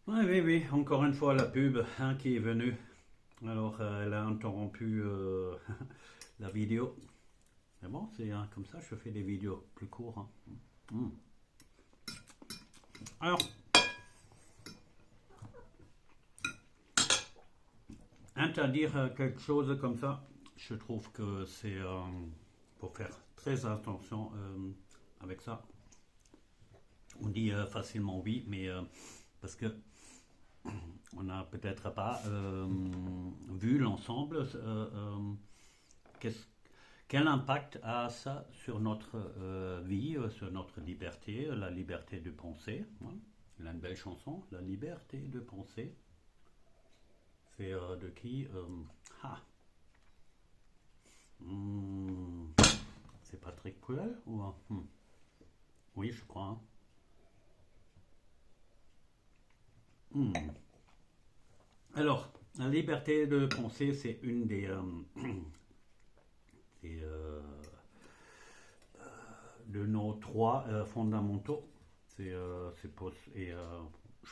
Oui, oui, oui, encore une fois la pub hein, qui est venue. Alors, elle a interrompu la vidéo. Mais bon, c'est comme ça, je fais des vidéos plus courtes. Mm. Alors, interdire quelque chose comme ça, je trouve que c'est pour faire très attention avec ça. On dit facilement oui, mais parce que on n'a peut-être pas vu l'ensemble. Qu'est-ce Quel impact a ça sur notre vie, sur notre liberté, la liberté de penser hein. Il a une belle chanson, La liberté de penser. C'est de qui ah. Hmm, C'est Patrick Bruel ou Oui, je crois. Hein. Hmm. Alors, la liberté de penser, c'est une des, de nos trois fondamentaux. Et je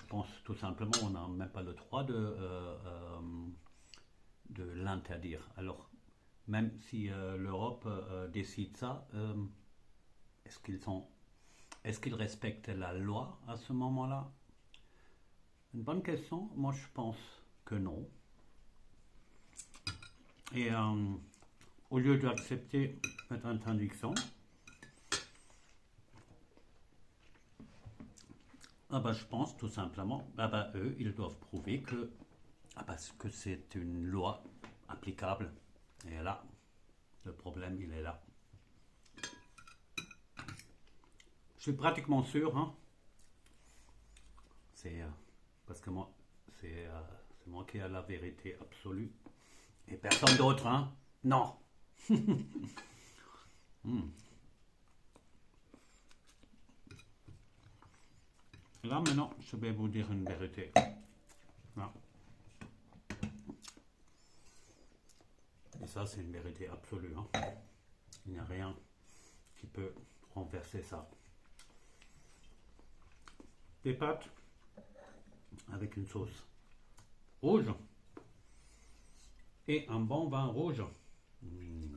pense tout simplement on n'a même pas le droit de l'interdire. Alors, même si l'Europe décide ça, est-ce qu'ils sont, est-ce qu'ils respectent la loi à ce moment-là? Une bonne question. Moi, je pense que non. Et au lieu d'accepter cette interdiction, ah bah, je pense tout simplement, ah bah, eux, ils doivent prouver que, ah bah, que c'est une loi applicable. Et là, le problème, il est là. Je suis pratiquement sûr, hein, c'est parce que moi, c'est moi qui ai la vérité absolue et personne d'autre, hein. Non. Hmm. Là maintenant, je vais vous dire une vérité. Là. Et ça, c'est une vérité absolue. Hein. Il n'y a rien qui peut renverser ça. Des pâtes avec une sauce rouge et un bon vin rouge. Hmm.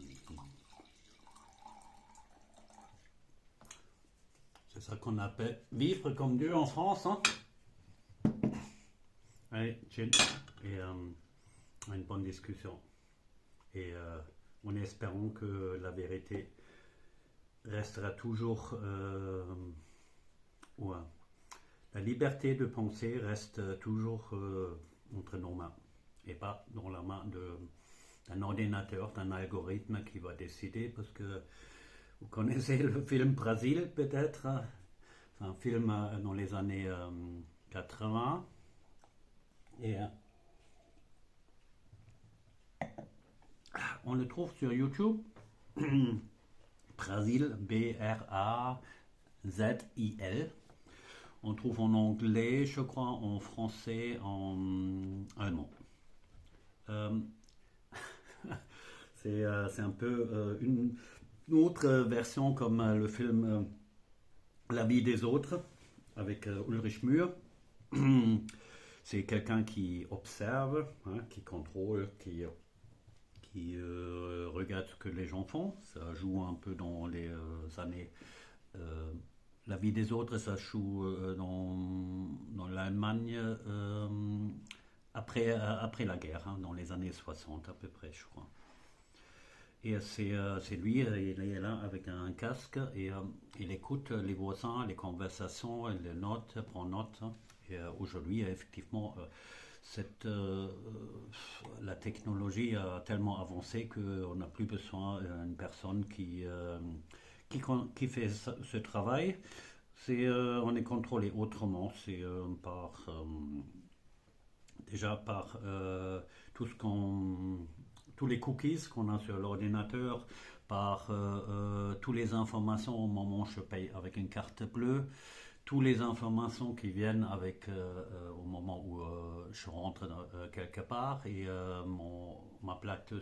C'est ça qu'on appelle vivre comme Dieu en France. Hein. Allez, chill. Et une bonne discussion. Et en espérant que la vérité restera toujours ouais, la liberté de penser reste toujours entre nos mains et pas dans la main d'un ordinateur, d'un algorithme qui va décider parce que vous connaissez le film Brasil peut-être, hein. C'est un film dans les années 80 et on le trouve sur YouTube. Brasil, Brazil. On trouve en anglais, je crois, en français, en allemand. Euh, c'est un peu une autre version comme le film La vie des autres avec Ulrich Mühe. C'est quelqu'un qui observe, hein, qui contrôle, qui regarde ce que les gens font. Ça joue un peu dans les années. euh, la vie des autres, ça joue dans l'Allemagne après la guerre, hein, dans les années 60 à peu près, je crois. Et c'est lui, il est là avec un casque et il écoute les voisins, les conversations, il les note, prend note. Et aujourd'hui, effectivement, cette, la technologie a tellement avancé qu'on n'a plus besoin d'une personne qui fait ce travail. On est contrôlé autrement, c'est déjà par tout ce qu'on tous les cookies qu'on a sur l'ordinateur, par toutes les informations au moment où je paye avec une carte bleue, toutes les informations qui viennent au moment où je rentre quelque part et ma plaque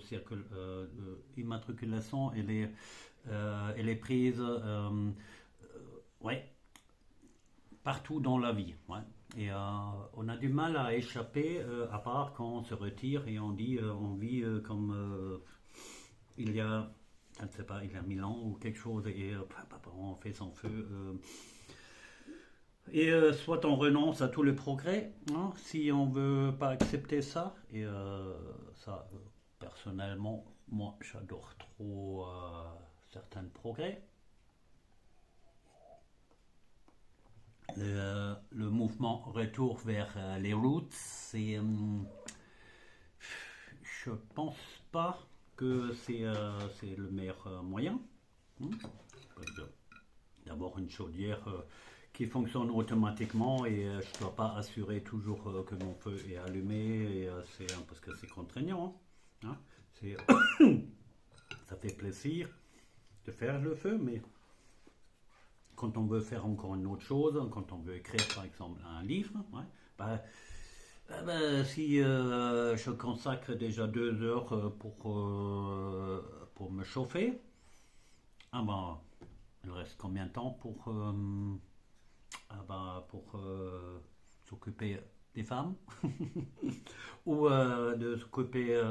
d'immatriculation elle est prise ouais, partout dans la vie. Ouais. Et on a du mal à échapper, à part quand on se retire et on dit on vit comme il y a, je ne sais pas, il y a 1000 ans ou quelque chose, et on fait son feu. Et soit on renonce à tout le progrès, hein, si on veut pas accepter ça. Et ça, personnellement, moi, j'adore trop certains progrès. Le mouvement retour vers les roots, je pense pas que c'est le meilleur moyen. Hein. D'avoir une chaudière qui fonctionne automatiquement et je ne dois pas assurer toujours que mon feu est allumé et, parce que c'est contraignant. Hein. Ça fait plaisir de faire le feu, mais quand on veut faire encore une autre chose, quand on veut écrire par exemple un livre, ouais, si je consacre déjà 2 heures pour me chauffer, il reste combien de temps pour s'occuper des femmes ou de s'occuper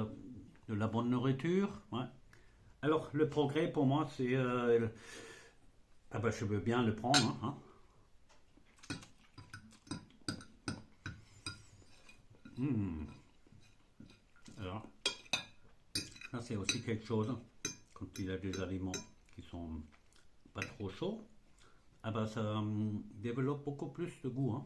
de la bonne nourriture. Ouais. Alors le progrès pour moi c'est je veux bien le prendre. Hein. Alors, ça c'est aussi quelque chose quand il y a des aliments qui sont pas trop chauds. Ça développe beaucoup plus de goût. Hein.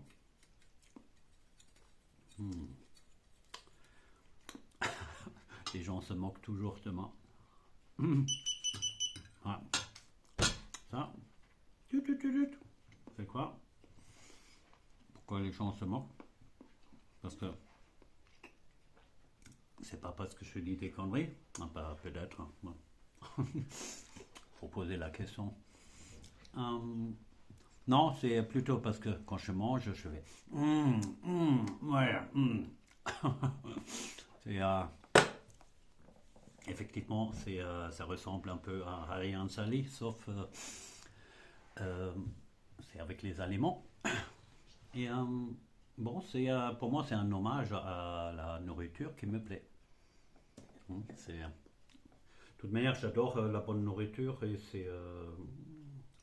Les gens se moquent toujours de moi. Ah. Ça. C'est quoi? Pourquoi les gens se moquent? Parce que c'est pas parce que je dis des conneries. Peut-être. Faut poser la question. Non, c'est plutôt parce que quand je mange, je fais ouais. C'est effectivement, ça ressemble un peu à Ariane Sally, sauf c'est avec les aliments. Et pour moi, c'est un hommage à la nourriture qui me plaît. De toute manière, j'adore la bonne nourriture et c'est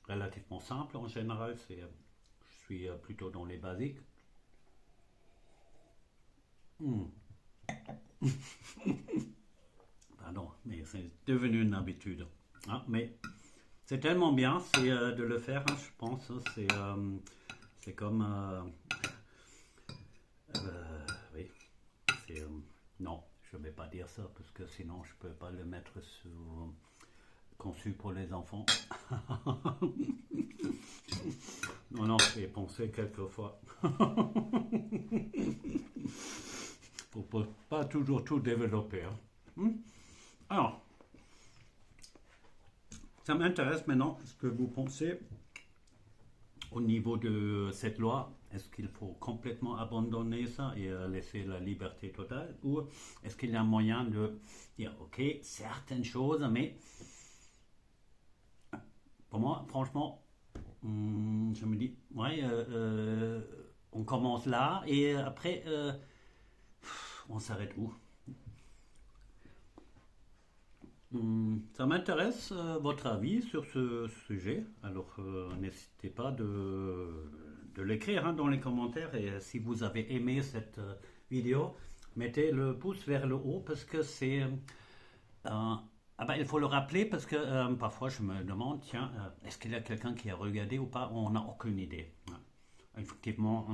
relativement simple en général. Je suis plutôt dans les basiques. Pardon, mais c'est devenu une habitude. Ah, mais c'est tellement bien de le faire, hein, je pense. Hein, c'est comme... oui, non, je ne vais pas dire ça parce que sinon je ne peux pas le mettre conçu pour les enfants. Non, j'ai pensé quelquefois. Faut pas toujours tout développer. Hein. Alors, ça m'intéresse maintenant ce que vous pensez au niveau de cette loi. Est-ce qu'il faut complètement abandonner ça et laisser la liberté totale, ou est-ce qu'il y a un moyen de dire ok, certaines choses, mais pour moi, franchement, je me dis, ouais, on commence là et après, on s'arrête où? Ça m'intéresse votre avis sur ce sujet. Alors n'hésitez pas de l'écrire, hein, dans les commentaires. Et si vous avez aimé cette vidéo, mettez le pouce vers le haut parce que c'est... il faut le rappeler parce que parfois je me demande, tiens, est-ce qu'il y a quelqu'un qui a regardé ou pas? On n'a aucune idée. Ouais. Effectivement,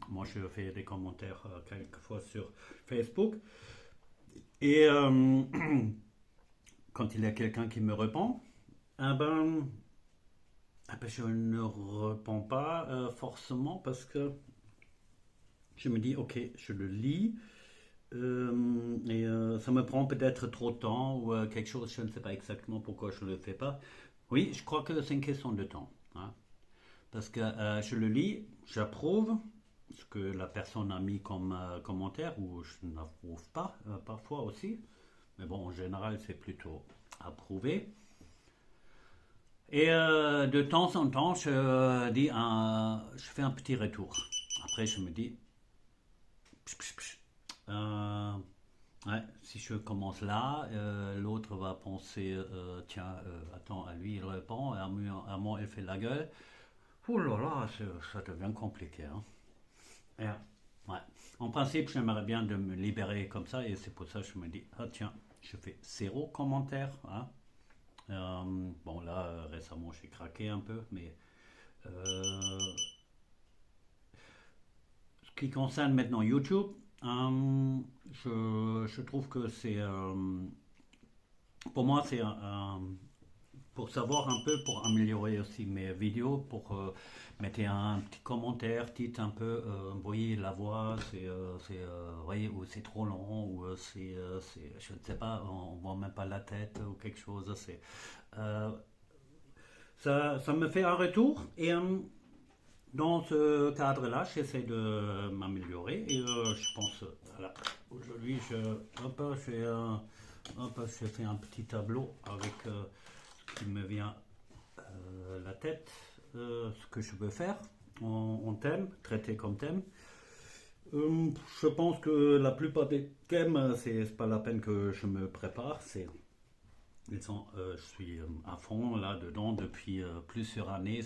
moi je fais des commentaires quelquefois sur Facebook. Et... quand il y a quelqu'un qui me répond, je ne réponds pas forcément parce que je me dis, ok, je le lis et ça me prend peut-être trop de temps ou quelque chose, je ne sais pas exactement pourquoi je ne le fais pas. Oui, je crois que c'est une question de temps. Hein, parce que je le lis, j'approuve ce que la personne a mis comme commentaire ou je n'approuve pas parfois aussi. Mais bon, en général, c'est plutôt approuvé. Et de temps en temps, je fais un petit retour. Après, je me dis, psh, psh, psh. Euh, ouais, si je commence là, l'autre va penser, tiens, attends, à lui il répond, à moi il fait la gueule. Ouh là là, ça devient compliqué. Hein. Et, ouais. En principe, j'aimerais bien de me libérer comme ça, et c'est pour ça que je me dis, ah tiens, je fais zéro commentaire. Hein. Bon là, récemment, j'ai craqué un peu, mais ce qui concerne maintenant YouTube, je trouve que c'est, pour moi, c'est pour savoir un peu, pour améliorer aussi mes vidéos, pour mettre un petit commentaire, titre un peu, oui, la voix, oui, ou c'est trop long, ou je ne sais pas, on voit même pas la tête ou quelque chose. Euh, ça me fait un retour et dans ce cadre-là, j'essaie de m'améliorer et je pense, voilà, aujourd'hui, hop, j'ai fait un petit tableau avec ce qui me vient la tête, ce que je veux faire en thème, traiter comme thème. Je pense que la plupart des thèmes, c'est pas la peine que je me prépare, je suis à fond là-dedans depuis plusieurs années.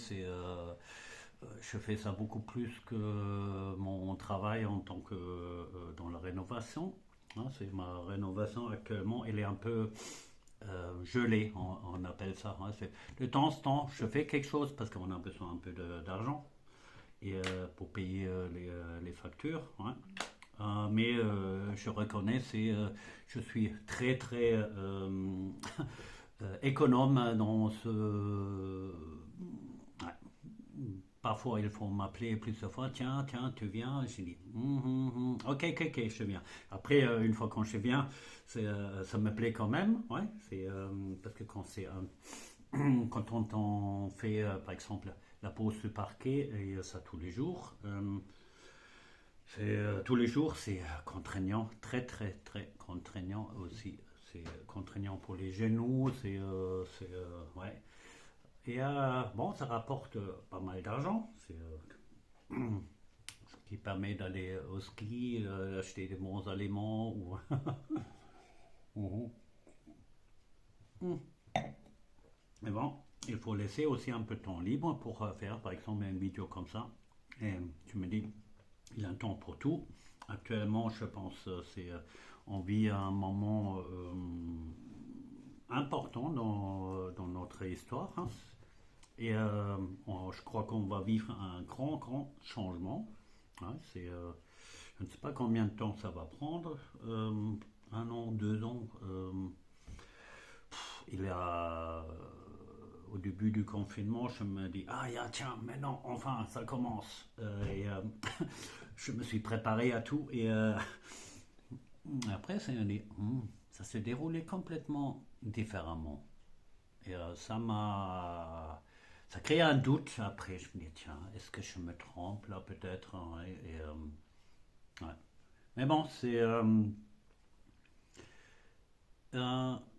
Je fais ça beaucoup plus que mon travail en tant que dans la rénovation. Hein, c'est ma rénovation actuellement, elle est un peu gelée, on appelle ça. Hein. De temps en temps, je fais quelque chose parce qu'on a besoin un peu d'argent et pour payer les factures. Hein. Mais je reconnais, je suis très très économe dans ce. Ouais. Parfois, il faut m'appeler plusieurs fois. Tiens, tiens, tu viens. Je dis, ok, ok, ok, je viens. Après, une fois quand je viens, ça me plaît quand même. Ouais, parce que quand on t'en fait, par exemple, la pose du parquet, et ça tous les jours. Tous les jours, c'est contraignant, très très très contraignant aussi. C'est contraignant pour les genoux, ouais. Et bon, ça rapporte pas mal d'argent. Ce qui permet d'aller au ski, acheter des bons aliments. Mhm. Mais bon, il faut laisser aussi un peu de temps libre pour faire, par exemple, une vidéo comme ça. Et tu me dis, il y a un temps pour tout. Actuellement, je pense, on vit un moment important dans notre histoire. Hein. Et je crois qu'on va vivre un grand, grand changement. Hein, je ne sais pas combien de temps ça va prendre. Un an, 2 ans. Il y a, au début du confinement, je me dis, ah tiens, maintenant, enfin, ça commence. Et je me suis préparé à tout. Et après, ça s'est déroulé complètement différemment. Et ça crée un doute après. Je me dis, tiens, est-ce que je me trompe là peut-être? Hein, ouais. Mais bon,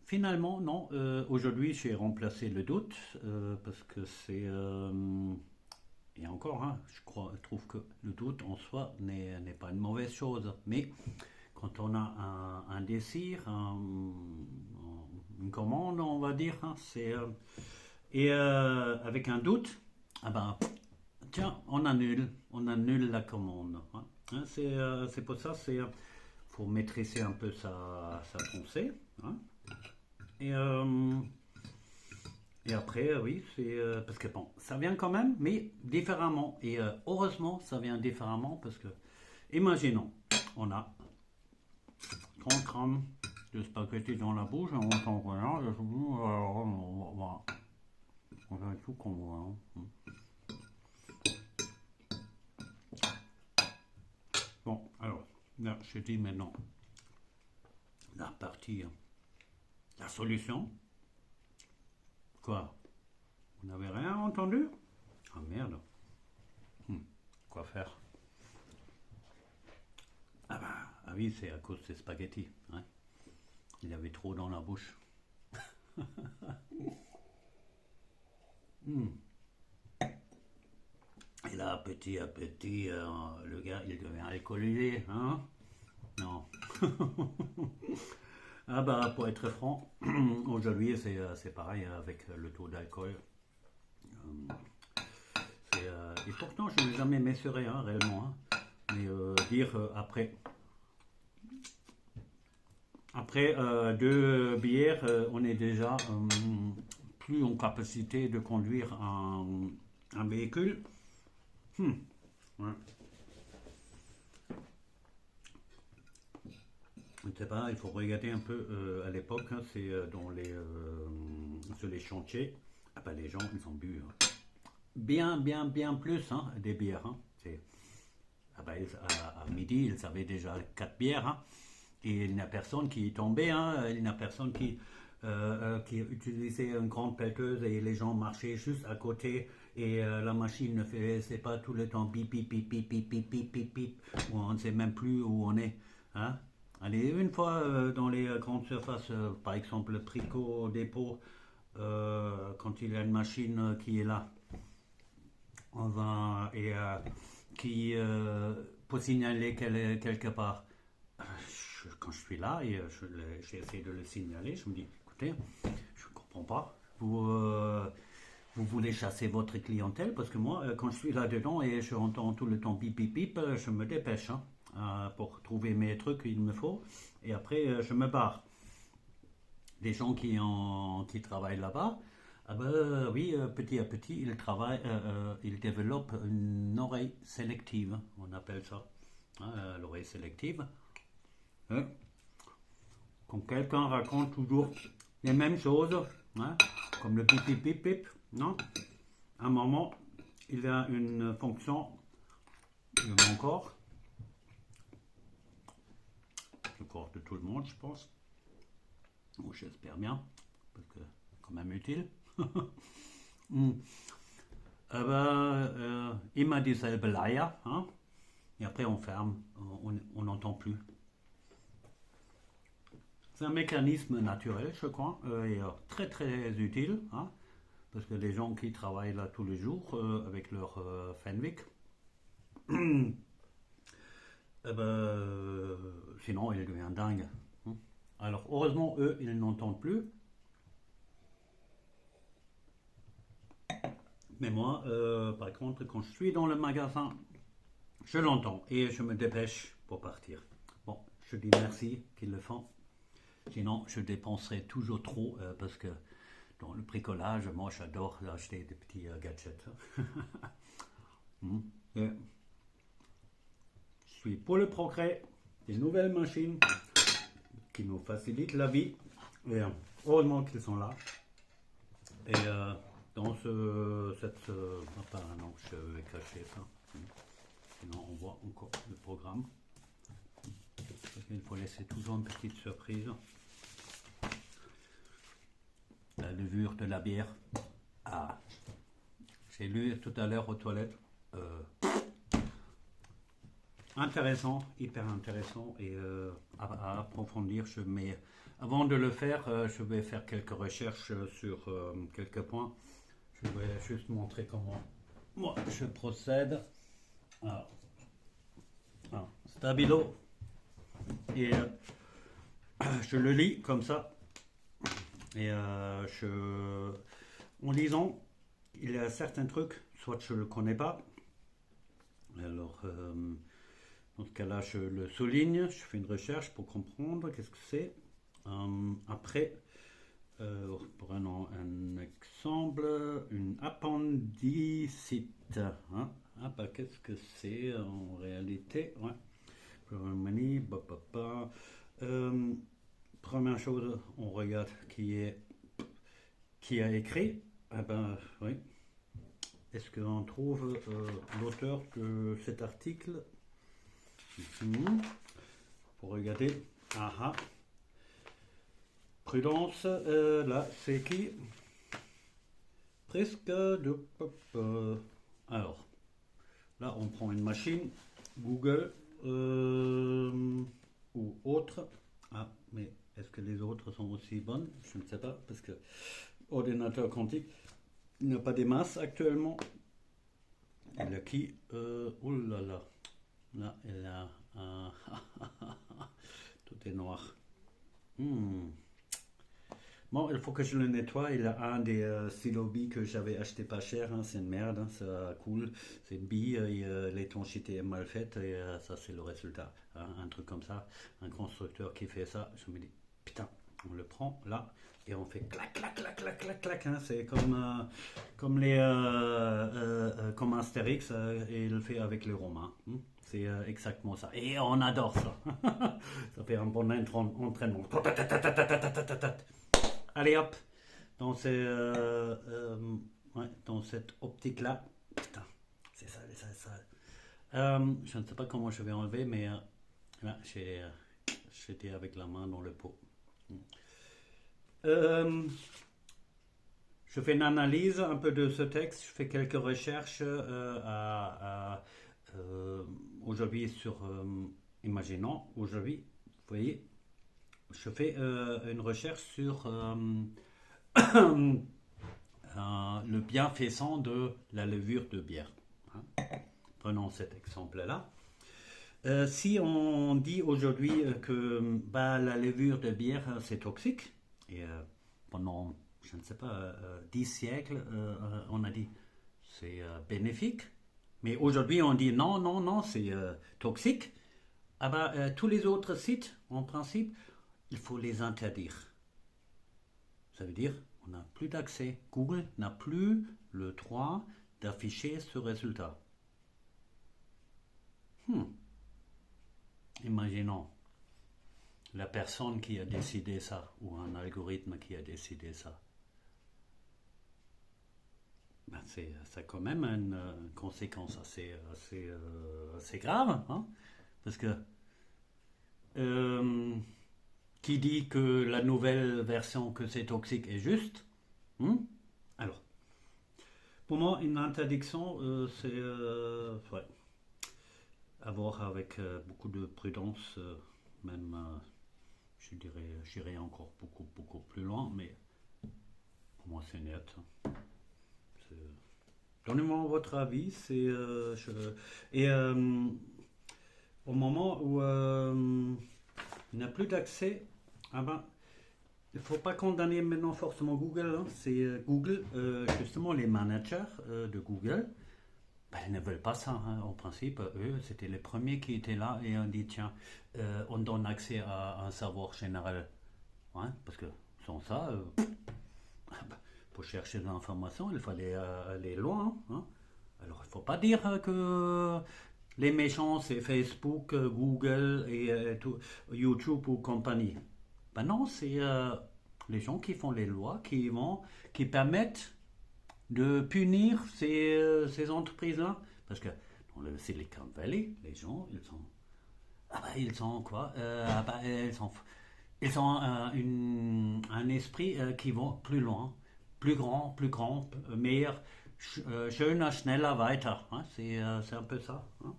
finalement, non. Aujourd'hui, j'ai remplacé le doute parce que et encore, hein, je trouve que le doute en soi n'est pas une mauvaise chose. Mais quand on a un désir, une commande, on va dire, hein, et avec un doute, ah ben, tiens, on annule la commande. Hein. Hein, c'est pour ça, faut maîtriser un peu sa pensée. Hein. Et, euh, et après, oui, parce que bon, ça vient quand même, mais différemment. Et heureusement, ça vient différemment parce que, imaginons, on a 30 grammes de spaghettis dans la bouche, on entend rien, on va tout qu'on voit. Hein. Bon, alors, là, je dis maintenant la partie, la solution. Quoi? Vous n'avez rien entendu? Ah merde. Quoi faire? Ah oui, c'est à cause des spaghettis. Hein. Il y avait trop dans la bouche. Et là, petit à petit, le gars, il devient alcoolisé, hein? Non. Ah bah, pour être franc, aujourd'hui, c'est pareil avec le taux d'alcool. Euh, et pourtant, je n'ai jamais mesuré, hein, réellement, hein. Mais dire après deux bières, on est déjà plus en capacité de conduire un véhicule. Hmm, ouais. Je ne sais pas, il faut regarder un peu à l'époque, hein, c'est sur les chantiers. Ah ben, les gens, ils ont bu bien, bien, bien plus, hein, des bières, hein. Ah ben, à midi, ils avaient déjà 4 bières, hein. Et il n'y a personne qui est tombé, hein. Il n'y a personne qui utilisait une grande pelleteuse et les gens marchaient juste à côté et la machine ne faisait pas tout le temps bip bip bip bip bip bip bip bip bip, où on ne sait même plus où on est, hein. Allez, une fois dans les grandes surfaces, par exemple le Prico dépôt, quand il y a une machine qui est là, on va et qui pour signaler qu'elle est quelque part. Quand je suis là et j'essaie de le signaler, je me dis, écoutez, je ne comprends pas. Vous voulez chasser votre clientèle parce que moi, quand je suis là-dedans et je entends tout le temps bip bip bip, je me dépêche, hein, pour trouver mes trucs qu'il me faut et après je me barre. Les gens qui travaillent là-bas, ah ben, oui, petit à petit, ils développent une oreille sélective, on appelle ça, hein, l'oreille sélective. Hein. Quand quelqu'un raconte toujours les mêmes choses, hein, comme le pip pip pip pip, non? À un moment, il y a une fonction de mon corps, le corps de tout le monde, je pense, ou j'espère bien, parce que c'est quand même utile. Hmm. Il m'a dit selbe Leier, hein, et après on ferme, on n'entend plus. C'est un mécanisme naturel, je crois, et très très utile, hein, parce que les gens qui travaillent là tous les jours avec leur Fenwick, sinon ils deviennent dingues, hein. Alors heureusement, eux, ils n'entendent plus, mais moi, par contre, quand je suis dans le magasin, je l'entends et je me dépêche pour partir. Bon, je dis merci qu'ils le font. Sinon, je dépenserai toujours trop parce que dans le bricolage, moi j'adore acheter des petits gadgets. Mm. Et je suis pour le progrès des nouvelles machines qui nous facilitent la vie. Et heureusement qu'ils sont là. Et dans enfin, non, je vais cacher ça. Sinon, on voit encore le programme. Il faut laisser toujours une petite surprise. La levure de la bière. Ah, j'ai lu tout à l'heure aux toilettes. Intéressant, hyper intéressant et à approfondir. Avant de le faire, je vais faire quelques recherches sur quelques points. Je vais juste montrer comment moi je procède. Alors, Stabilo et je le lis comme ça et en lisant, il y a certains trucs, soit je ne le connais pas, alors dans ce cas-là je le souligne, je fais une recherche pour comprendre qu'est-ce que c'est. Après, prenons un exemple, une appendicite, hein. Ah bah qu'est-ce que c'est en réalité, ouais. Manie, première chose, on regarde qui a écrit. Ah ben oui. Est-ce qu'on trouve l'auteur de cet article? Pour regarder. Ah ah. Prudence, là, c'est qui? Presque de. Alors, là, on prend une machine, Google ou autre. Ah, mais est-ce que les autres sont aussi bonnes? Je ne sais pas, parce que ordinateur quantique, il n'y a pas des masses actuellement. Elle a qui oh là là. Là, elle a un... Tout est noir. Hmm. Bon, il faut que je le nettoie. Il a un des stylos billes que j'avais acheté pas cher, hein. C'est une merde, hein. C'est cool. C'est une bille, l'étanchéité est mal faite et ça, c'est le résultat, hein. Un truc comme ça, un constructeur qui fait ça, je me dis, putain, on le prend là et on fait clac, clac, clac, clac, clac, clac, hein. C'est comme comme Astérix et il le fait avec les Romains, hein. C'est exactement ça. Et on adore ça. Ça fait un bon entraînement. Allez hop, dans, ouais, dans cette optique-là. Putain, c'est ça, c'est ça, c'est ça. Je ne sais pas comment je vais enlever, mais là, j'étais avec la main dans le pot. Euh, je fais une analyse un peu de ce texte, je fais quelques recherches aujourd'hui sur, imaginons, aujourd'hui, vous voyez, je fais une recherche sur le bienfaisant de la levure de bière, hein. Prenons cet exemple-là. Si on dit aujourd'hui que bah, la levure de bière c'est toxique, et pendant, je ne sais pas, 10 siècles, on a dit c'est bénéfique, mais aujourd'hui on dit non, non, non, c'est toxique, ah bah, tous les autres sites, en principe, il faut les interdire. Ça veut dire on n'a plus d'accès. Google n'a plus le droit d'afficher ce résultat. Imaginons la personne qui a décidé ça, ou un algorithme qui a décidé ça. Ben c'est quand même une conséquence assez grave, hein, parce que qui dit que la nouvelle version que c'est toxique est juste, hein? Alors, pour moi, une interdiction, c'est ouais, à voir avec beaucoup de prudence, même, je dirais, j'irai encore beaucoup, beaucoup plus loin, mais pour moi, c'est net. C'est- Donnez-moi votre avis. Et au moment où il n'y a plus d'accès, ah ben, il ne faut pas condamner maintenant forcément Google, hein. C'est Google, justement les managers de Google, ben, ils ne veulent pas ça, hein. En principe, eux, c'était les premiers qui étaient là et on dit tiens, on donne accès à un savoir général, hein, parce que sans ça, pour chercher de l'information, il fallait aller loin, hein. Alors il ne faut pas dire que les méchants c'est Facebook, Google et YouTube ou compagnie. Ben non, c'est les gens qui font les lois qui permettent de punir ces entreprises-là. Parce que dans le Silicon Valley, les gens, ils sont quoi, ils ont un esprit qui va plus loin, plus grand, meilleur, schöner, schneller, weiter, hein. C'est un peu ça, hein.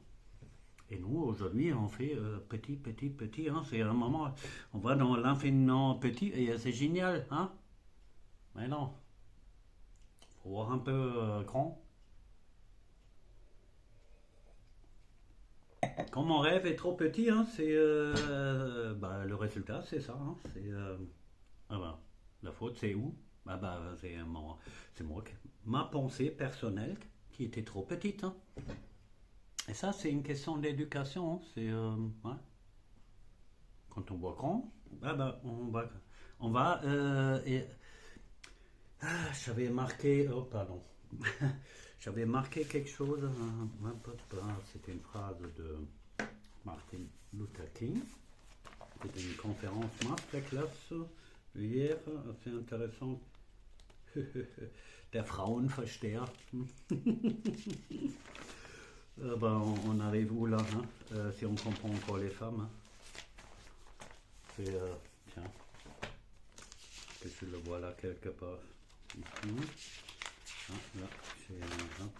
Et nous, aujourd'hui, on fait petit, petit, petit, hein. C'est un moment, on va dans l'infiniment petit et c'est génial, hein. Mais non, faut voir un peu grand. Quand mon rêve est trop petit, hein, c'est bah, le résultat, c'est ça, hein. Ah bah, la faute, c'est où? C'est moi, ma pensée personnelle qui était trop petite, hein. Et ça, c'est une question d'éducation, hein. Ouais. Quand on voit grand, ah bah, j'avais marqué, oh pardon, j'avais marqué quelque chose, c'était une phrase de Martin Luther King. C'était une conférence Masterclass hier, assez intéressante. Der Frauenversteher. Ben, on arrive où là, hein, si on comprend encore les femmes, hein. C'est, tiens, que je le vois là quelque part. Ici. Ah, là, j'ai un